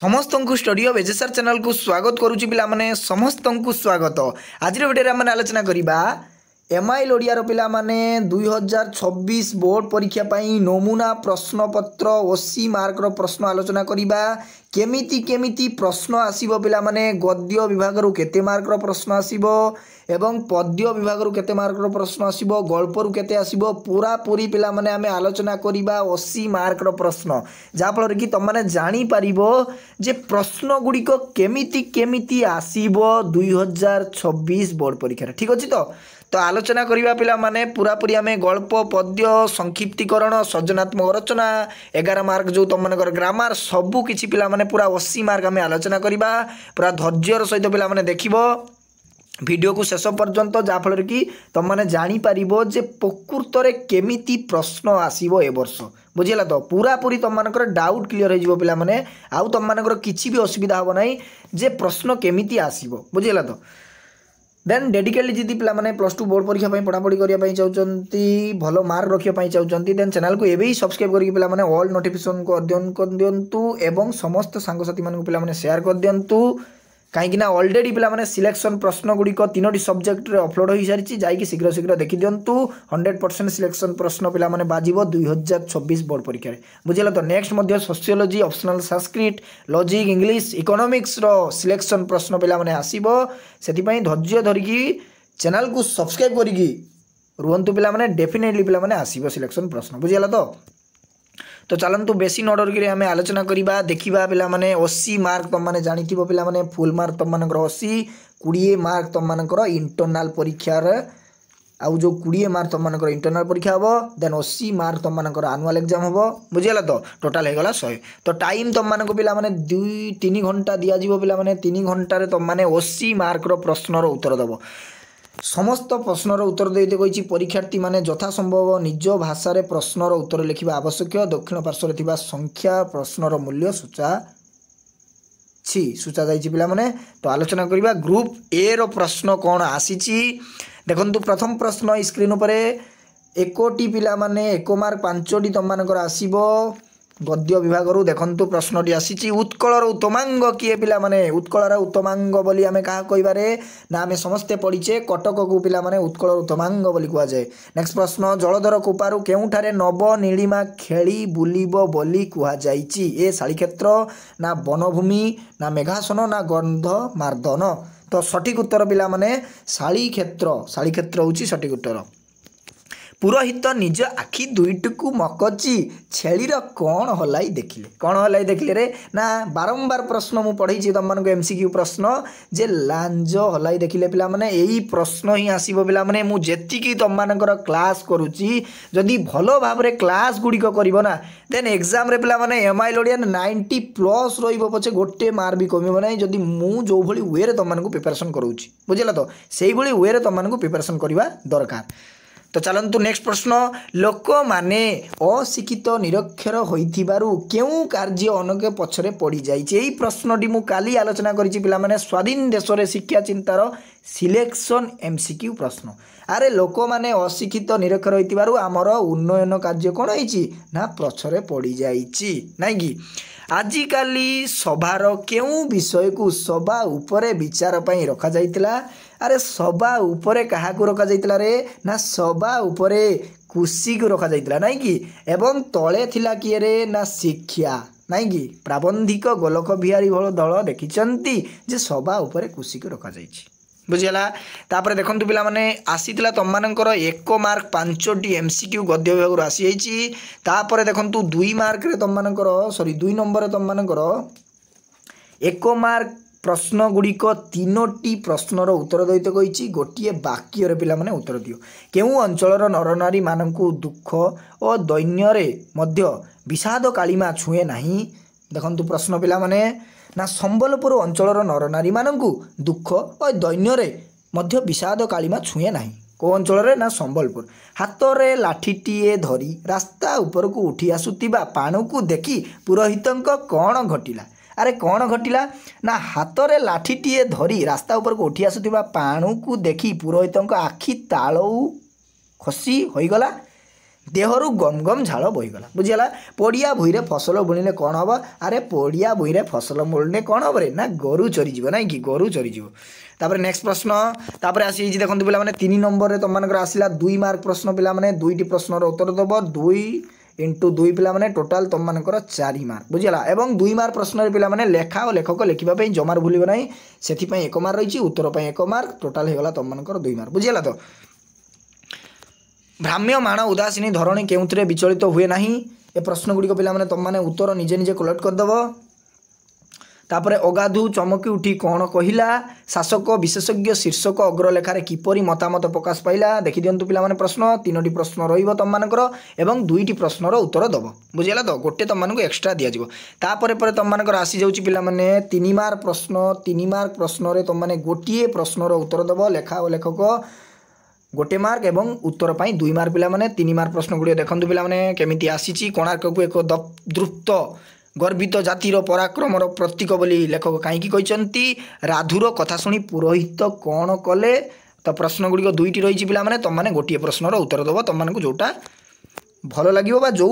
समस्त को studio बेजेसर channel को स्वागत करुच्ची पिला माने समस्त को स्वागत। आज वीडियो आम आलोचना करवा एमआईएल ओडिया पिला माने 2026 बोर्ड परीक्षा पाई नमूना प्रश्न पत्र 80 मार्क प्रश्न आलोचना करवा केमिति केमिति प्रश्न आसीबो पिला माने गद्य विभाग रु केते मार्क प्रश्न आसीबो एवं पद्य विभाग रु केते मार्क प्रश्न आसीबो गल्प रु केते आसीबो पूरा पूरी पिला माने आमे आलोचना करवा 80 मार्क प्रश्न जहा फल कि तुम माने जानी परिबो जे प्रश्न गुड़िक केमिति केमिति आसीबो 2026 बोर्ड परीक्षा ठीक अछि तो आलोचना करवा पिला माने पूरा पूरी आमे गल्प पद्य संक्षिप्तीकरण सृजनात्मक रचना 11 मार्क जो तुम मानकर ग्रामर सबू किछि पिला माने पूरा 80 मार्क आमे आलोचना करवा पूरा धैर्यर सहित पिला माने देखिबो वीडियो को शेष पर्यंत जहाँफल कि तुम मैंने जापर जे प्रकृत में केमिति प्रश्न आसो ए वर्ष बुझेगा तो पूरा पूरी तुम मानकर डाउट क्लीयर हो पिला माने आउ तुम मानकर किसी भी असुविधा हम ना जे प्रश्न केमिति आसो बुझेगा तो देन डेडिकेटली जी पिला माने +2 बोर्ड परीक्षा पढ़ापढ़ी करने चाहते भल मार्क रखापी चाहते देन चैनल को एवं सब्सक्राइब करके पिला माने ऑल नोटिफिकेशन को ऑन कर दिंतु एवं समस्त सांगसाथी मानक पिला माने शेयर कर दिंतु कहीं ऑलरेडी पिला माने सिलेक्शन प्रश्न गुड़िक 3टी सब्जेक्ट रे अपलोड हो सारी जाकि शीघ्र शीघ्र देखी दिंतु 100% सिलेक्शन प्रश्न पिला माने बाजिबो 2026 बोर्ड परीक्षा रे बुझेला तो नेक्स्ट मध्य sociology optional Sanskrit logic English economics रो सिलेक्शन प्रश्न पिला माने आसीबो सेति पई धैर्य धरिकी चैनल को सब्सक्राइब करिकी रुहंतु पिला माने डेफिनेटली पिला माने आसीबो सिलेक्शन प्रश्न बुझेला तो चलतु बेसी नडर कि आम आलोचना करवा देखा पिला माने 80 मार्क तुम मैंने जानी पिला माने फुल मार्क तुम मानकर 80 20 मार्क तुम मानकर इंटरनाल परीक्षार आउ जो 20 मार्क तुम मानकर इंटरनाल परीक्षा हम देन 80 मार्क तुम मानकर आनुआल एग्जाम हम बुझेगा तो टोटाल होगा 100 तो टाइम तुम मानक पिला माने 2-3 घंटा दिज्व पिला माने 3 घंटे तुम मैंने 80 मार्क प्रश्नर उत्तर दब समस्त प्रश्नर उत्तर देते कही परीक्षार्थी माने यथा संभव निज भाषा प्रश्नर उत्तर लिखा आवश्यक दक्षिण पार्श्व थिबा संख्या प्रश्नर मूल्य सूचा जाइए पिला माने तो आलोचना करवा ग्रुप ए रो प्रश्न कौन आसी देखंतु प्रथम प्रश्न स्क्रीन पर 1टी पिला माने 1 मार्क 5टी तुम मानकर आसीबो गद्य विभाग रु देखंतु प्रश्नटी आसी उत्कलर उत्तमांग किए पिला माने उत्कलर उत्तमांग बोली आमे कहा कहिबारे ना आमे समस्ते पढ़ीचे कटक को पिला माने उत्कलर उत्तमांग बोली कुआ जाए। नेक्स्ट प्रश्न जलधर कूपारु केउठारे नव नीलिमा खेली बुलिबो बोली कुआ जाइछि ए शाली क्षेत्र ना वनभूमि ना मेघासन ना गंध मार्दन तो सठिक उत्तर पिला माने शाली क्षेत्र होची सठिक उत्तर। पुरोहित निज आखि दुईटू मकची छेलीर कौन हलाई देखिले रे ना बारंबार प्रश्न मु पढ़ी तुम मानक एमसीक्यू प्रश्न जे लांज हलाई देखिले पिला माने यही प्रश्न ही आसीबो पिला माने मु जेतिकी तुम मानकर क्लास करूची जदि भलो भाबरे क्लास गुड़िक करिवो ना देन एग्जाम रे पिला माने एमआईएल ओडिया 90+ रहिबो पछे गोटे मार्क भी कमिबो नै जदि मु जो भली वे रे तुम मानक प्रिपरेशन करूची बुझिला तो सेही भली वे रे तुम मानक प्रिपरेशन करबा दरकार। तो चलतु नेक्स्ट प्रश्न लोक माने अशिक्षित निरक्षर होइथिबारु केउ कार्य अनके पछरे पड़ी जाइछि एही प्रश्नटी मु काली आलोचना करिछि पिला माने स्वाधीन देश रे शिक्षा चिंतार सिलेक्शन एमसीक्यू प्रश्न अरे लोक माने अशिक्षित निरक्षर होइथिबारु हमर उन्नयन कार्य कोन होइछि ना पछरे पड़ी जाइछि नै कि आजिकाली सभार केउ विषय को सभा उपरे विचार पई रखा जाइतिला अरे सभा उपरे कहा को रखा जाइतिला रे ना सभा उपरे कुशी को रखा जाइतिला नै कि एवं तळे थिला किए रे ना शिक्षा नै कि प्राबंधिक गोलक बिहारी दल देखिचंती जे सभा उपरे कुशी को रखा जाइछि बुझिला। तापर देखंतु पिला माने आसीतिला तुम मानकर 1 मार्क 5टी एमसीक्यू गद्य विभाग आसी जाइछि तापर देखंतु 2 मार्क रे तुम मानकर 2 नंबर तुम मानकर 1 मार्क प्रश्न गुड़िक 3टी प्रश्नर उत्तर दैते कही गोटे वाक्य पिला माने उत्तर दियो केउ अंचलर नरनारी मानकु दुख और दैन्य मध्य विषाद कालिमा छुए नहीं देखंतु प्रश्न पिला माने ना संबलपुर अंचलर नरनारी मानकु दुख और दैन्य मध्य विषाद कालिमा छुए नहीं को अंचल ना संबलपुर हाथ में लाठीटीए धरी रास्ता ऊपर को उठी आसुतिबा पाणु को देखी पुरोहितंक कौन घटिला अरे कौन घटिला ना हाथ में लाठीटीए धरी रास्ता ऊपर को उठी आसुतिबा पाणु को देखी पुरोहितंक आखि तालू खसी होईगला देहरु गम गम झाड़ बहीगला बुझीगला पड़िया भूईरे फसल बुणिले कौन हम अरे पड़िया भूईरे फसल बुणिले कौन हम रे ना गोरु चरीज ना कि गोरु चरीज तापर नेक्स्ट प्रश्न तापर आसी देखो पे 3 नंबर तुम मानकर आसला 2 मार्क प्रश्न पे दुईटी प्रश्नर उत्तर दब 2 इंटू 2 पे टोटाल तुम मानकर 4 मार्क बुझीगला एवं 2 मार्क प्रश्न पे लेखा और लेखक लिखा जमार भूल ना से 1 मार्क रही उत्तर 1 मार्क टोटाल होगा तुम मानकर 2 मार्क बुझीगला तो भ्राम्यमाण उदासीनी धरणी केउथिरे विचलित हुए नहीं ए प्रश्न गुड़िक पे तुम मैंने उत्तर निजे निजे कलेक्ट करदेव तापर अगाधु चमकी उठी कौन कहला शासक विशेषज्ञ शीर्षक अग्रलेखार किपरि मतामत प्रकाश पाइला देखि दियंतु पिला माने प्रश्न 3टी प्रश्न रहिबो तुम मानकर एवं 2टी प्रश्नर उत्तर दब बुझिला तो गोटे तुम मानक एक्स्ट्रा दिया जिवो तापर पर तुम मानकर आसी जाउची पिला माने 3 मार्क प्रश्न रे तुम माने गोटिए प्रश्नर उत्तर दब लेखा और लेखक गोटे मार्क एवं उत्तर पाई 2 मार्क पिला माने 3 मार्क प्रश्न गुड़ी देखंतु पिला माने केमिति आसीची कोणार्क को एक द्रुप्त गर्वित जातिर पराक्रमर प्रतीक बोली लेखक कहीं कहते राधुर कथा शुणी पुरोहित कौन कले तो प्रश्न गुड़िक 2टी रही पिला माने तुम माने गोटे प्रश्नर उत्तर दब तुम मानक जोटा भल लगे जो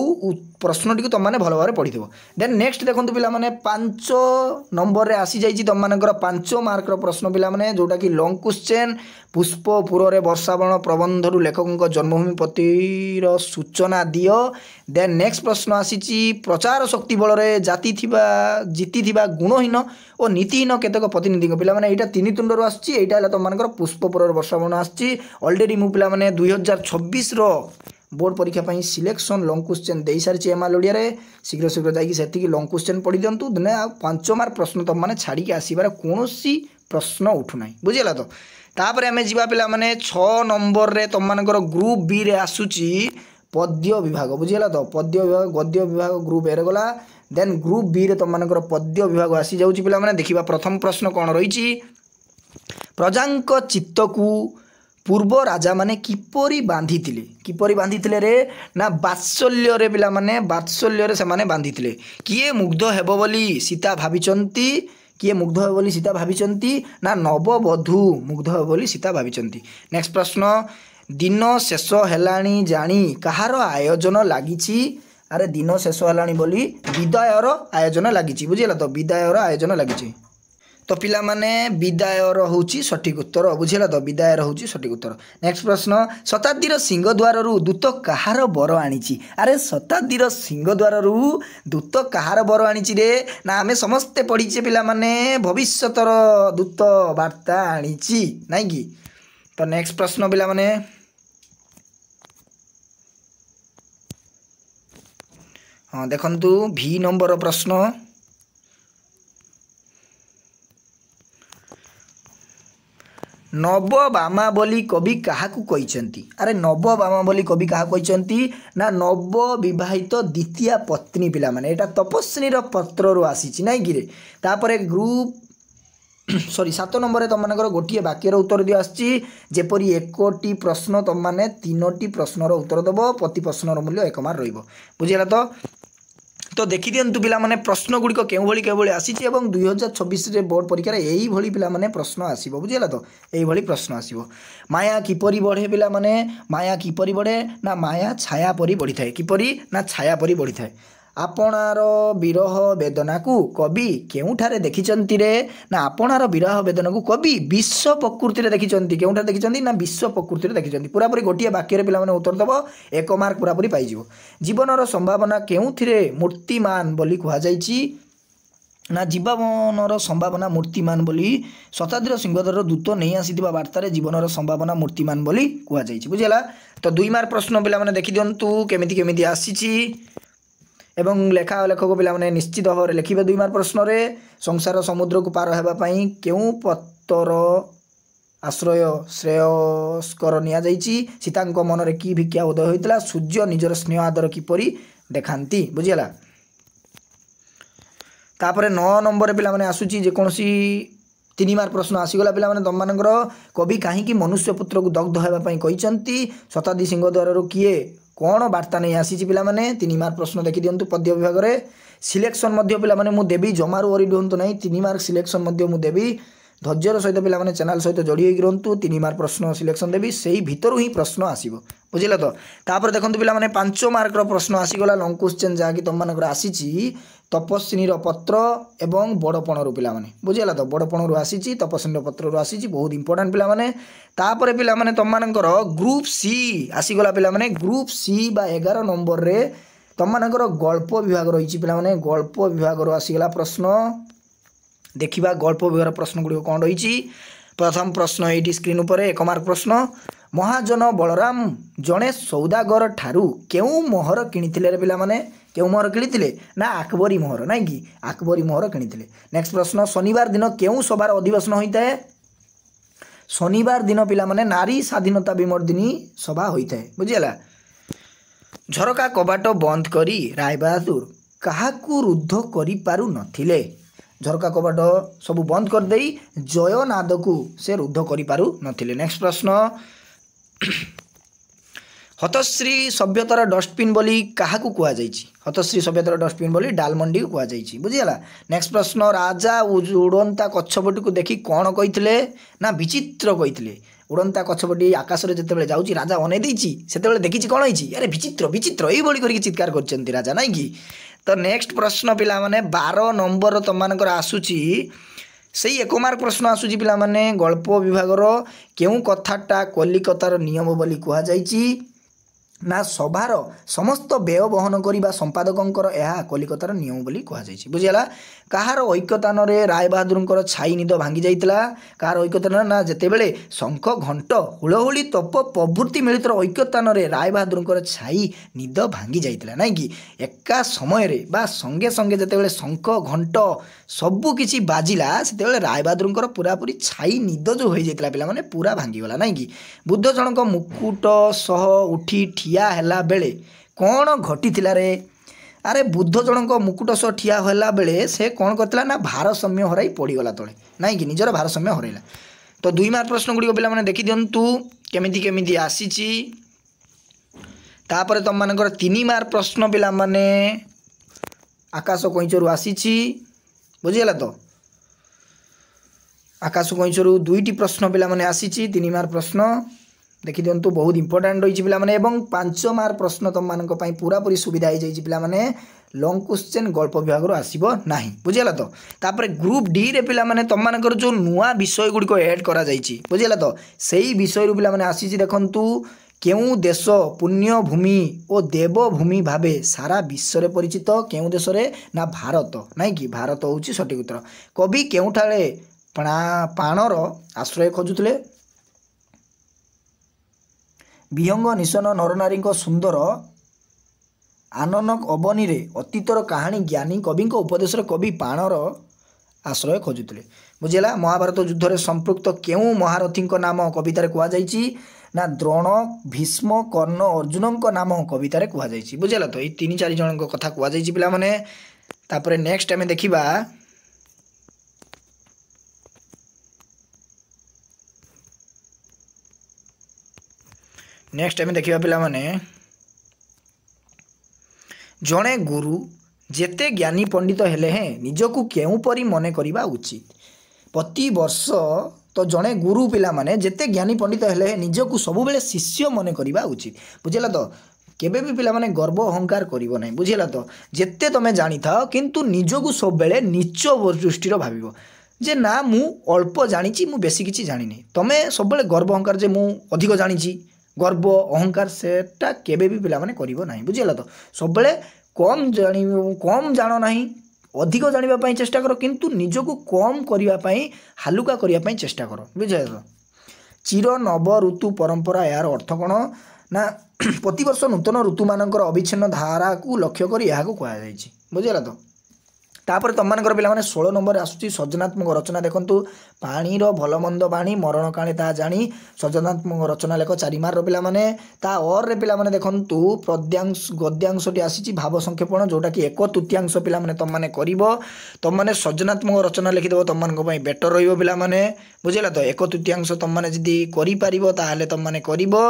प्रश्न टी तुम मैंने भल भाव पढ़ी देन नेक्स्ट देखो पिला माने 5 नंबर रे आसी जाइए तुम मानकर 5 मार्कर प्रश्न पिला माने जोटा कि लॉन्ग क्वेश्चन पुष्पपुर रे वर्षावरण प्रबंधरु लेखक जन्मभूमि पतिर सूचना दियो देन नेक्स्ट प्रश्न आसी प्रचार शक्ति बल जीति गुणहीन और नीतिहीन केतक प्रतिनिधि पिला माने एटा 3 तुंडर आसटा तुम मानकर पुष्पपुर वर्षावरण आसी ऑलरेडी मु पिला माने 2026 रो बोर्ड परीक्षा पाई सिलेक्शन लॉन्ग क्वेश्चन दे सारी एमआल ओडिया रे शीघ्र शीघ्र जाकि सेतिकी लॉन्ग क्वेश्चन पढ़ी दिंतु दिने आ 5 मार्क प्रश्न तुम मैंने छाड़ी आसबार कौन प्रश्न उठुना बुझेगा तो तापर आम जा पिला माने 6 नंबर रे तुम मानकर ग्रुप बी रे आसुची पद्य विभाग बुझेगा तो पद्य विभाग गद्य विभाग ग्रुप ए रे गला देन ग्रुप बी रे तुम मानकर पद्य विभाग आसी जाउची पिला माने देखिबा प्रथम प्रश्न कौन रही प्रजांक चित्त को पूर्व राजा माने किपरि बांधिथिले रे ना बात्सल्य रे पिला माने बात्सल्य रे से माने बांधिथिले किए मुग्ध हेबो बोली सीता भाबिचंती किए मुग्ध हेबो बोली सीता भाबिचंती ना नववधू मुग्ध हेबो बोली सीता भाबिचंती नेक्स्ट प्रश्न दिन शेष हेलाणी जानी कहार आयोजन लागिछि अरे दिन शेष हेलाणी बोली विदायर आयोजन लागिछि बुझिला तो विदायर आयोजन लागिछि तो पिला माने विदायर होउची सठिक उत्तर बुझेला तो विदायर होउची सठिक उत्तर नेक्स्ट प्रश्न शताब्दीर सिंहद्वार रु दूत कहार बर आनीची अरे शताब्दीर सिंहद्वार रु दूत कहार बर आनीची रे ना आमे समस्ते पढ़ीचे पिला माने भविष्यतर दूत वार्ता आनीची नाइ कि तो नेक्स्ट प्रश्न पिला माने हाँ देखंतु भी नंबर प्रश्न नवबामा बोली कवि क्या कहते अरे नवबामा बोली कवि क्या कहते ना नव विवाहित द्वितीय पत्नी पिला माने एटा तपस्विनी पत्र रू आसी ना कि तापर ग्रुप सॉरी 7 नंबर तुम मानकर गोटे वाक्यर उत्तर दिया आसपरी 1टी प्रश्न तुम मैंने 3टी प्रश्नर उत्तर दब प्रति प्रश्नर मूल्य 1 मार्क रही बुझेगा तो देखी दिंतु पिला माने प्रश्न गुड़िक केवली आसी 2026 रे बोर्ड परीक्षा यही भली पिला माने प्रश्न आसीबो बुझेला तो यही भली प्रश्न आसीबो माया किपरि बढ़े पिला माने माया किपरि बढ़े ना माया छाया परि बढ़ी थाए किपरि ना छाया परि बढ़ी थाए आपणार विरह वेदना को कवि केउठारे देखिचंती रे ना आपणार विरह वेदना को कवि विश्व प्रकृति रे देखिचंती केउठारे देखिचंती ना विश्व प्रकृति रे देखिचंती पूरा पूरी गोटिए वाक्य रे पिला माने उत्तर दबो 1 मार्क पूरा पूरी पाई जिवो जीवनर संभावना केउथिरे मूर्तिमान बोली कुहा जाईची ना जीवनर संभावना मूर्तिमान बोली शताब्दीर सिंहद्वार दूत नहीं आसीथिबा वार्तारे जीवनर संभावना मूर्तिमान बोली कुहा जाईची बुझिला तो 2 मार्क प्रश्न पिला माने देखि दियंतु केमिति केमिति आसीची एवं लेखा लेखक पिला माने निश्चित भाव में लिखिबे 2 मार्क प्रश्न रे संसार समुद्र को पार हेबा पई केउ पत्तर आश्रय श्रेयस्कर निया जाईची सीतांक मन रे की भिक्षा उदय होइतला सूर्य निजर स्नेह आदर किपरि देखांती बुझिला तापरे 9 नंबर पिला माने आसुची जे कोनसी 3 मार्क प्रश्न आसीगला पिला माने तम मानकर कवि काहीकि मनुष्य पुत्र को दग्ध हेबा पई कहिचंती शताब्दी सिंहद्वार रो किए कौन वार्ता नहीं आसी पिला माने 3 मार्क प्रश्न देखि दियंतु पद्य विभाग रे सिलेक्शन मध्य पिला माने मु देबी जमारू ओरी दियंतु नहीं 3 मार्क सिलेक्शन मध्य मु देबी धैर्यर सहित पे चैनल सहित जोड़ी होगी रुहतु 3 मार्क प्रश्न सिलेक्शन देवी से ही भितर ही प्रश्न आसो बुझे तो तापर देखो पे 5 मार्क प्रश्न आसीगला लंग क्वेश्चन जहाँकि तुम मानक आसी तपस्विनी पत्र एवं बड़पणु पे बुझेगा तो बड़पणु आसी तपस्विनी पत्र आसी बहुत इंपोर्टाट पे पे तुम मानकर ग्रुप सी आसीगला पे ग्रुप सी बा 11 नंबर रे तुम मानकर गल्प विभाग रही पे गल्प विभाग आसीगला प्रश्न देखा गल्प विभाग प्रश्न गुड़िक कौन रही प्रथम प्रश्न ये स्क्रीन उपर 1 मार्क प्रश्न महाजन बलराम जड़े सौदागर ठारू केउ मोहर किणिथिले रे पिला माने केउ मोहर किणिथिले ना आकबरी मोहर ना कि आकबरी मोहर किणिथिले। नेक्स्ट प्रश्न शनिवार दिन केउ सभार अधिवेशन होता है शनिवार दिन पिला माने नारी स्वाधीनता विमर्दिनी सभा होता है बुझीगला। झरका कबाट बंद करी राय बहादुर काहाकू रुद्ध करि पारु नथिले झरका कबाट सब बंद कर देई जयनाद को से रुद्ध करि पारु नथिले। नेक्स्ट प्रश्न हतश्री सभ्यतार डस्टबिन बोली क्या कह हतश्री सभ्यतार डस्टबिन बोली डालमंडी को कह बुझीगला। नेक्स्ट प्रश्न राजा उड़ंता कच्छपटी को देखी कौन कही ना विचित्र कही उड़ंता कच्छपटी आकाश में जिते जाऊँगी राजा अनै से देखी कौन होती अरे विचित्र विचित्र ये कर चित्कार कर राजा ना कि। तो नेक्स्ट प्रश्न पिला माने 12 नंबर तुम मानकर आसूची से 1 मार्क प्रश्न आसूची पिला माने गल्प विभागर केउ कथाटा कलिकतार नियम बोली कह ना सभार समस्त व्यय बहन करने संपादकों यह कलिकतार नियम बोली कह बुझीगला। कहार ऐक्यतान राय बहादुर छाई निद भांगी जाइतिला कहार ऐक्यतान ना जितेबले शंख घंट हुलहुली तप प्रभृति मिलित ऐक्यतान राय बहादुर छाई निद भांगी जाइतिला ना कि एका समय रे बा संगे संगे जितेबले शंख घंट सबु किछि बाजिला सेतेबले राय बहादुर पूरापूरी छाई निद जो हो जाइतिला पिला माने पूरा भांगीगला ना कि। बुद्ध जनक मुकुट सह उठी ठिया हैला बेले कौन घटी रे अरे बुद्ध जनक मुकुट सह ठिया होला बेले से कौन करथिला ना भारसाम्य हराई पड़ीगला तले ना कि निजर भारसाम्य हरैला। तो 2 मार्क प्रश्न गुड़ी पे मैंने देखी दिंतु केमिति केमिति आसीची तापर तुम मानकर 3 मार्क प्रश्न पिला माने आकाश कईचरू आसीची बुझीगला। तो आकाश कईचरू 2टी प्रश्न पिला माने आसीची 3 मार्क प्रश्न देखी दिंतु बहुत इंपोर्टाट रही पे 5 मार्क प्रश्न तुम मान पूरापूरी सुविधा हो जाए पे लंग क्वेश्चन गल्प विभाग आसब ना बुझीगला। तो तापर ग्रुप डी रे पिला माने तुम मानकर जो नुआ विषय गुड़िक एड करा बुझीगला। तो सही विषय रू पिला माने आसी देखंतु केउ देश पुण्य भूमि और देवभूमि भावे सारा विश्व रे परिचित केउ देश रे ना भारत ना कि भारत होउची सठिक उत्तर। कवि केउठाले पाणर आश्रय खोजुले विहंग निशन नरनारी सुंदर आननक अवनी रे अतीतर कहानी ज्ञानी कवि उपदेश कवि पाणर आश्रय खोजुले बुझेगा। महाभारत युद्ध में संपृक्त केउ महारथी नाम कवितार कहुई ना द्रोण भीष्म कर्ण अर्जुन नाम कवितार कहुई बुझेगा। तो ये 3-4 जन कथा कहुई पिला माने तापर नेक्स्ट आम देखा नेक्स्ट आम देखा पिला माने जड़े गुरु जेते ज्ञानी पंडित हेले हैं निजकू केउपरी मने करिबा उचित प्रति वर्ष। तो जड़े गुरु पिला माने जेते ज्ञानी पंडित हेले हैं निजकू सबु बेले शिष्य मने करिबा उचित बुझेला। तो केबे भी पिला माने गर्व अहंकार करिवो नै बुझेला। तो जेते तमे जानी थाओ किंतु निजकू सब बेले नीच दृष्टिर भाबिबो जे ना मु अल्प जानिची मु बेसी किछि जानिनी तमे सब बेले गर्व अहंकार जे मु अधिक जानिची गर्व अहंकार सेटा केबे भी पिला माने करिवो नाही बुझेला। तो सब बेले कम जान नहीं अधिक जानापी चेष्टा कर किंतु निजको कम करने हालुका करने चेष्टा कर बुझे। चिर नव ऋतु परंपरा यार अर्थ कौन ना प्रतिवर्ष नूतन ऋतु मानकर अविच्छिन्न धारा को लक्ष्य कर यह कहुई बुझेगा। तो तापर तुम मानकर पिला माने 16 नंबर आसुची सृजनात्मक रचना देखंतु पाणीर भल मंद बाणी मरण काले ता जानी सृजनात्मक रचना लेख 4 मार्क पिला माने ता और रे पिला माने देखंतु पद्यांश गद्यांशटी आसीची भाव संक्षेपण जोटा कि 1/3 पिला माने तुम माने करिवो तुम माने सृजनात्मक रचना लिखि देबो तुम मानक पई बेटर रहिबो पिला माने बुझिला। तो 1/3 तुम माने जदी करि पारिबो ताहाले तुम माने करिवो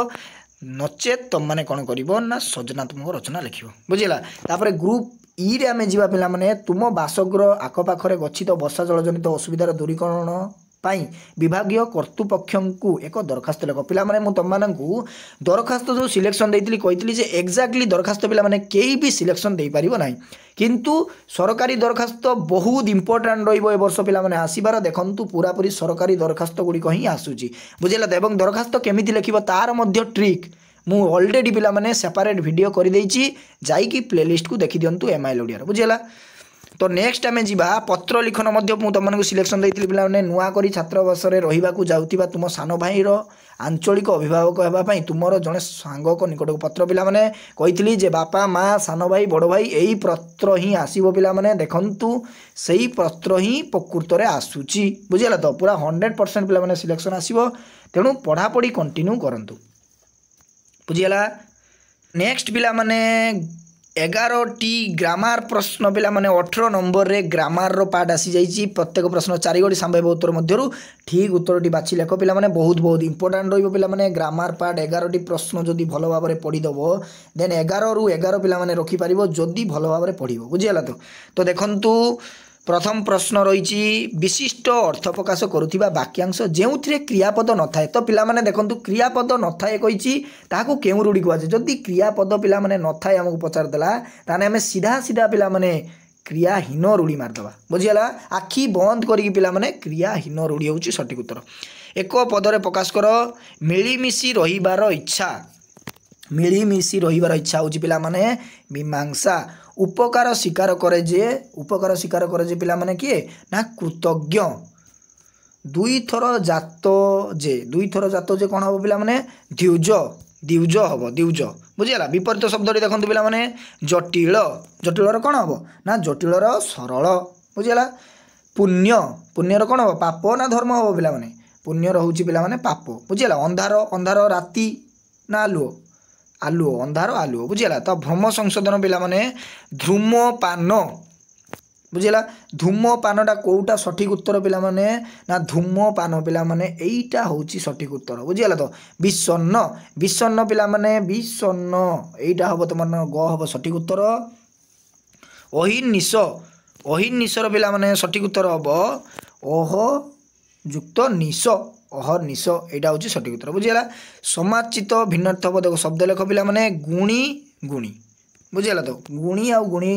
नचेत तुम माने कोन करिवो ना सृजनात्मक रचना लिखिबो बुझिला। तापर ग्रुप ई रे आमे जीवा पिला माने तुम बासगृह आखपाखरे गच्छित वर्षा जल जनित असुविधार दूरीकरण ପାଇଁ ବିଭାଗୀୟ କର୍ତ୍ତୃପକ୍ଷଙ୍କୁ ଏକ ଦରଖାସ୍ତ ଲେଖ। ପିଲାମାନେ ମୁଁ ତୁମମାନଙ୍କୁ ଦରଖାସ୍ତ ଯେଉଁ ସିଲେକ୍ସନ୍ ଦେଇଥିଲି କହିଥିଲି ଯେ ଏକ୍ଜାକ୍ଟଲି ଦରଖାସ୍ତ ପିଲାମାନେ କେହି ବି ସିଲେକ୍ସନ୍ ଦେଇପାରିବ ନାହିଁ, କିନ୍ତୁ ସରକାରୀ ଦରଖାସ୍ତ ବହୁତ ଇମ୍ପୋର୍ଟାଣ୍ଟ ରହିବ ଏ ବର୍ଷ ପିଲାମାନେ ଆସିବାର। ଦେଖନ୍ତୁ ପୁରାପୁରି ସରକାରୀ ଦରଖାସ୍ତ ଗୁଡ଼ିକ ହିଁ ଆସୁଛି, ବୁଝିଲା ତ। ଏବଂ ଦରଖାସ୍ତ କେମିତି ଲେଖିବ ତାର ମଧ୍ୟ ଟ୍ରିକ୍ ମୁଁ ଅଲରେଡ଼ି ପିଲାମାନେ ସେପାରେଟ୍ ଭିଡ଼ିଓ କରିଦେଇଛି, ଯାଇକି ପ୍ଲେଲିଷ୍ଟକୁ ଦେଖିଦିଅନ୍ତୁ MIL ଓଡ଼ିଆର, ବୁଝିଲା। तो नेक्स्ट आम जा पत्र लिखन तुमको सिलेक्शन देती पे नुआ कर छात्रावास रही जाऊा तुम सान भाईर आंचलिक अभिभावक होगापी तुम जड़े सांग निकट को पत्र पिला कही जे बापा माँ सान भाई बड़ भाई यही पत्र ही आसो पे देखु से ही पत्र ही प्रकृत में आसूची, बुझीगला तो। पूरा 100% पिला सिलेक्शन आसो, तेणु पढ़ापढ़ी कंटिन्यू करंतु, बुझीगला। नेक्स्ट पिला 11टी ग्रामार प्रश्न पिला 18 नंबर रे ग्रामार रो पार्ट आसी जाइए। प्रत्येक प्रश्न 4 गोटी संभाव्य उत्तर मध्यरु ठीक उत्तरटी बाछि लेख पिला बहुत बहुत इंपोर्टेंट रहिबो पिला ग्रामार पार्ट 11टी प्रश्न जदि भल भाव में पढ़ीदेव देन 11 रु 11 पिला रखिपार जदि भल भाव में पढ़ो, बुझीगला तो। देखंतु प्रथम प्रश्न रही विशिष्ट अर्थ प्रकाश करुवा वाक्यांश जो क्रियापद न थाए। तो पिला देखंतु क्रियापद न थाए कही ताकू केउ रूढ़ी कहुए जदि क्रियापद पिला न थाए आमको पचारदेला ताने आम सीधा सीधा पिला क्रियाहीन रूढ़ी मारदे, बुझीगला। आखि बंद करी पिला क्रियाहीन रूढ़ी हूँ सठिक उत्तर। एक पदरे प्रकाश कर मिलीमिशी रहिबार इच्छा, मिलीमिशी रहिबार इच्छा हूँ पिला मीमांसा। उपकार स्वीकार करे जे, उपकार स्वीकार करे जे पिला किए ना कृतज्ञ। दुई थर जात जे, दुई थर जात जे कौन हम पिला द्विज, द्विज हम द्विज, बुझीगला। विपरीत शब्द देखो पिला जटिल, जटिलर कौन हम ना जटिलर सरल, बुझीगला। पुण्य, पुण्यर कौन हम पाप ना धर्म हम पिला पुण्यर हूँ पिला पाप, बुझीगला। अंधार, अंधार राति ना आलुओ, आलुओ अंधार आलुओ, बुझीगला। तो भ्रम संशोधन पिला धूमपान, बुझीगला। धूमपानटा कौटा सठिक उत्तर पिला ना धूमपान पिला एईटा हूँ सठिक उत्तर, बुझीगला तो। विषन्न, विषन्न पिला विषन्न एईटा हम तुम ग हम सठिक उत्तर। अहिर्निश, अहिर्निशर पिला सठिक उत्तर हम ओह युक्त निश, अहर्निश एटा हूँ सठिक उत्तर, बुझीगला। समाचित भिन्नार्थपद शब्द लेख पिला गुणी, गुणी, बुझीगला तो। गुणी आउ गुणी,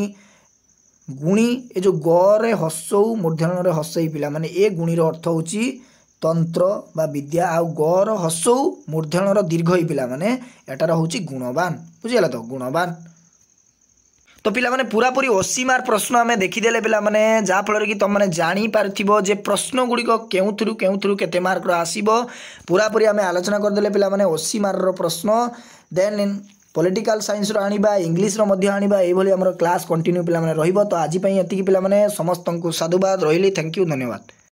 गुणी ए जो गे हसौ मूर्धन हसई पिला ए गुणीर अर्थ हूँ तंत्र बा विद्या, आउ गर हसौ मूर्धन दीर्घ ही पिला एटार हूँ गुणवान, बुझीगला तो, गुणवान। तो पिला पूरा पूरी 80 मार्क प्रश्न आम देखीदे पे जहाँफल कि तुम मैंने जापर जे प्रश्न गुड़िक केउथुरु केते मार्क आसीबो पूरा पूरी आम आलोचना करदे पे 80 मार्क प्रश्न। देन पॉलिटिकल साइंस रो आनिबा, इंग्लिश रो मध्य आनिबा, एभली हमर क्लास कंटिन्यू पिला रहिबो। तो आज पई एतिकी पिला समस्त को साधुवाद रहिली। थैंक यू, धन्यवाद।